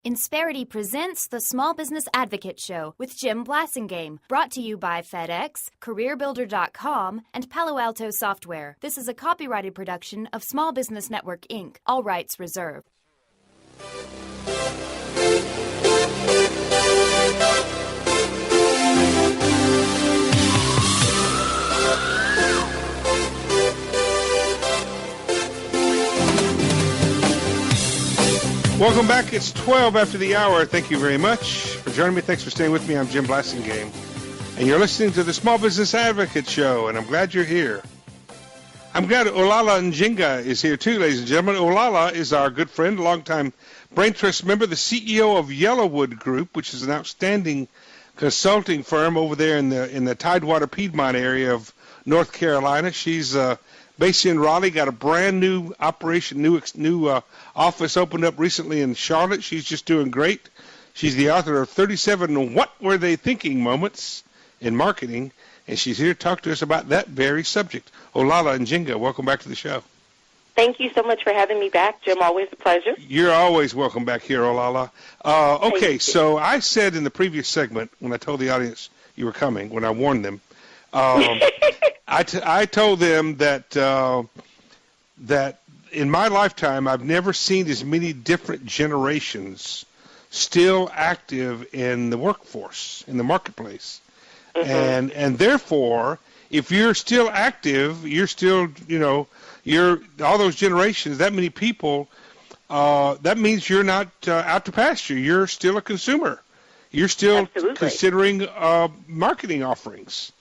Insperity presents the Small Business Advocate Show with Jim Blasingame, brought to you by FedEx, CareerBuilder.com, and Palo Alto Software. This is a copyrighted production of Small Business Network, Inc., all rights reserved. Welcome back. It's 12 after the hour. Thank you very much for joining me. Thanks for staying with me. I'm Jim Blasingame, and you're listening to the Small Business Advocate Show, and I'm glad you're here. I'm glad Olalah Njenga is here, too, ladies and gentlemen. Olalah is our good friend, longtime Brain Trust member, the CEO of Yellowwood Group, which is an outstanding consulting firm over there in the Tidewater Piedmont area of North Carolina. She's based in Raleigh, got a brand new operation, new office opened up recently in Charlotte. She's just doing great. She's the author of 37 What Were They Thinking Moments in Marketing, and she's here to talk to us about that very subject. Olalah Njenga, welcome back to the show. Thank you so much for having me back, Jim. Always a pleasure. You're always welcome back here, Olalah. Okay, so I said in the previous segment, when I told the audience you were coming, when I warned them, I told them that in my lifetime I've never seen as many different generations still active in the workforce, in the marketplace. Mm-hmm. And therefore, if you're still active, you're still, you're all those generations, that many people, that means you're not out to pasture. You're still a consumer. You're still Absolutely. Considering marketing offerings.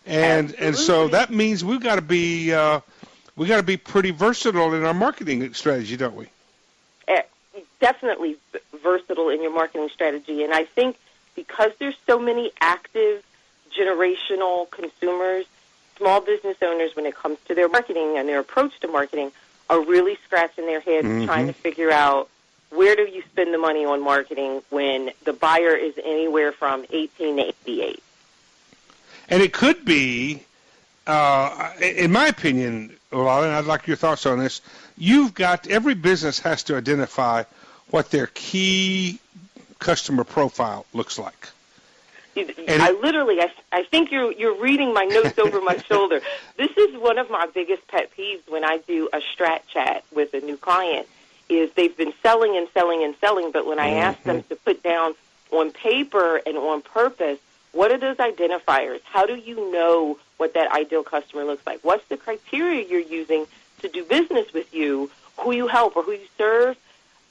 And so that means we've got to be pretty versatile in our marketing strategy, don't we? Definitely versatile in your marketing strategy. And I think because there's so many active generational consumers, small business owners, when it comes to their marketing and their approach to marketing, are really scratching their heads trying to figure out where do you spend the money on marketing when the buyer is anywhere from 18 to 88. And it could be, in my opinion, Olalah, and I'd like your thoughts on this, every business has to identify what their key customer profile looks like. I think you're reading my notes over my shoulder. This is one of my biggest pet peeves when I do a strat chat with a new client, is they've been selling and selling and selling, but when I ask them to put down on paper and on purpose, what are those identifiers? How do you know what that ideal customer looks like? What's the criteria you're using to do business with you, who you help or who you serve?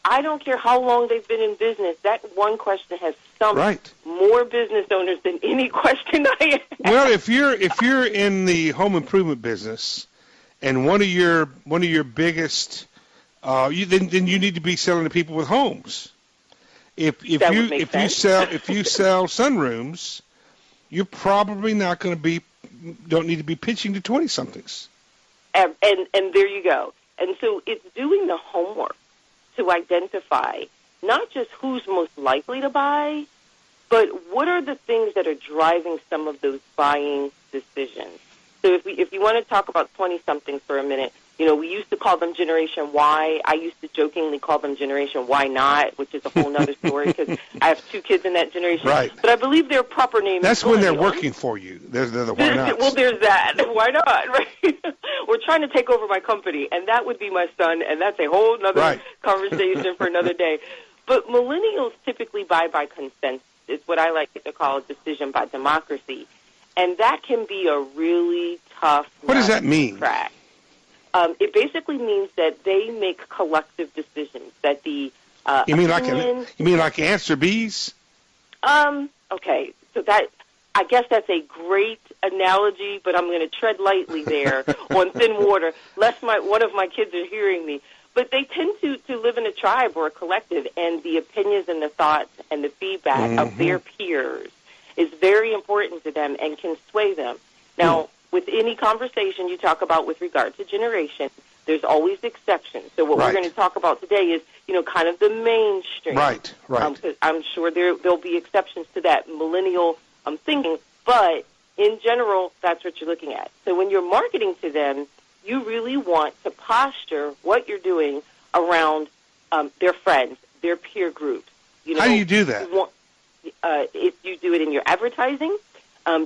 I don't care how long they've been in business. That one question has stumped more business owners than any question I ask. Well, if you're in the home improvement business, and one of your biggest, then you need to be selling to people with homes. If you sell sunrooms, you're probably not going to don't need to be pitching to 20-somethings. And there you go. And so it's doing the homework to identify not just who's most likely to buy, but what are the things that are driving some of those buying decisions. So if you want to talk about 20-somethings for a minute, we used to call them Generation Y. I used to jokingly call them Generation Why Not, which is a whole other story because I have 2 kids in that generation. Right. But I believe their proper name That's is when they're working for you. They're the why nots. Well, there's that. Why not, right? We're trying to take over my company, and that would be my son, and that's a whole other conversation for another day. But millennials typically buy by consensus. It's what I like to call a decision by democracy. And that can be a really tough What does that mean? Crack. It basically means that they make collective decisions. That the you mean like ants or bees? Okay, so that I guess that's a great analogy, but I'm going to tread lightly there on thin water, lest one of my kids are hearing me. But they tend to live in a tribe or a collective, and the opinions and the thoughts and the feedback of their peers is very important to them and can sway them. Now, with any conversation you talk about with regard to generation, there's always exceptions. So what we're going to talk about today is, kind of the mainstream. Right. Because I'm sure there'll be exceptions to that millennial thinking, but in general, that's what you're looking at. So when you're marketing to them, you really want to posture what you're doing around their friends, their peer groups, You know, how do you do that? If you do it in your advertising,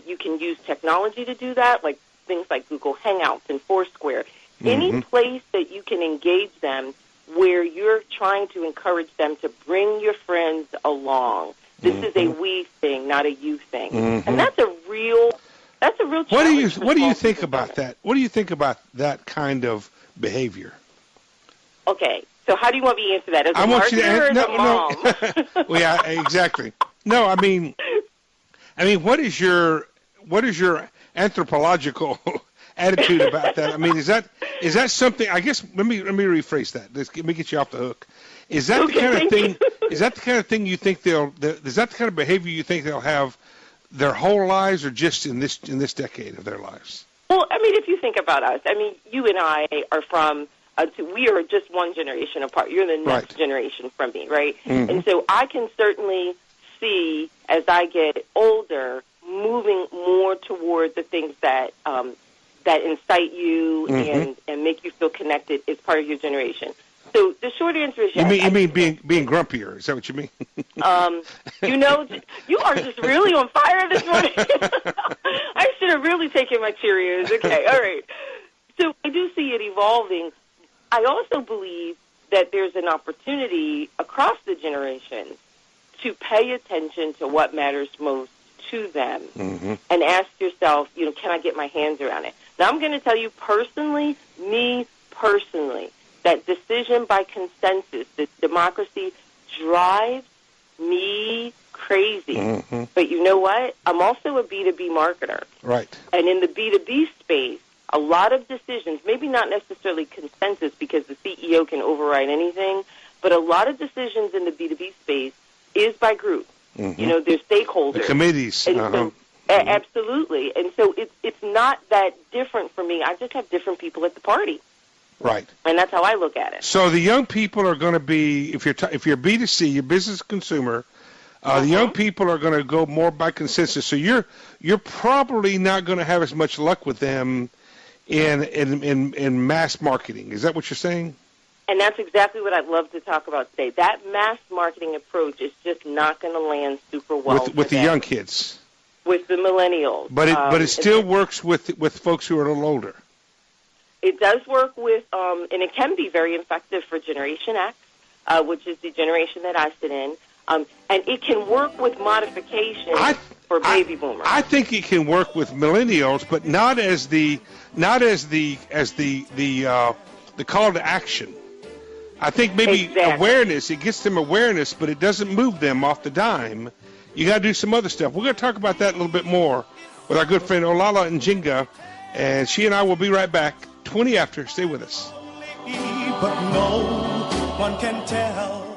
you can use technology to do that, like things like Google Hangouts and Foursquare. Any place that you can engage them where you're trying to encourage them to bring your friends along. This is a we thing, not a you thing. And that's a real challenge. What do you think about that? What do you think about that kind of behavior? Okay, so how do you want me to answer that? As a I want you to marketer or as a no. mom? Well, yeah, exactly. No, I mean, what is your anthropological attitude about that? I mean, is that something? I guess let me rephrase that. Let me get you off the hook. Is that the kind of thing? Is that the kind of thing you think is that the kind of behavior you think they'll have their whole lives, or just in this decade of their lives? Well, I mean, if you think about us, I mean, you and I are from. We are just one generation apart. You're the next generation from me, right? And so I can certainly see, as I get older, moving more toward the things that that incite you and make you feel connected as part of your generation. So the short answer is yes. You mean being grumpier? Is that what you mean? You know, you are just really on fire this morning. I should have really taken my Cheerios. Okay, all right. So I do see it evolving. I also believe that there's an opportunity across the generations to pay attention to what matters most to them and ask yourself, you know, can I get my hands around it? Now, I'm going to tell you personally, that decision by consensus, that democracy drives me crazy. But you know what? I'm also a B2B marketer. Right. And in the B2B space, a lot of decisions, maybe not necessarily consensus because the CEO can override anything, but a lot of decisions in the B2B space is by group. You know, there's stakeholders. The committees. And so, absolutely. And so it's not that different for me. I just have different people at the party. Right. And that's how I look at it. So the young people are going to be, if you're B2C, your business consumer, the young people are going to go more by consensus. So you're probably not going to have as much luck with them in mass marketing. Is that what you're saying? And that's exactly what I'd love to talk about today. That mass marketing approach is just not going to land super well with the young kids, with the millennials. But it still works with folks who are a little older. It does work with, and it can be very effective for Generation X, which is the generation that I sit in, and it can work with modifications for baby boomers. I think it can work with millennials, but not as the call to action. I think maybe awareness, it gets them awareness, but it doesn't move them off the dime. You got to do some other stuff. We're going to talk about that a little bit more with our good friend Olalah Njenga, and she and I will be right back 20 after. Stay with us. But no one can tell.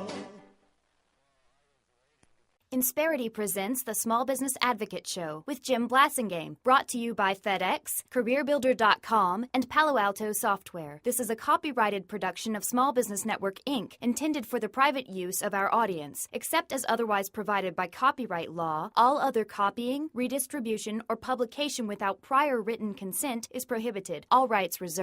Insperity presents the Small Business Advocate Show with Jim Blasingame, brought to you by FedEx, CareerBuilder.com, and Palo Alto Software. This is a copyrighted production of Small Business Network, Inc., intended for the private use of our audience. Except as otherwise provided by copyright law, all other copying, redistribution, or publication without prior written consent is prohibited. All rights reserved.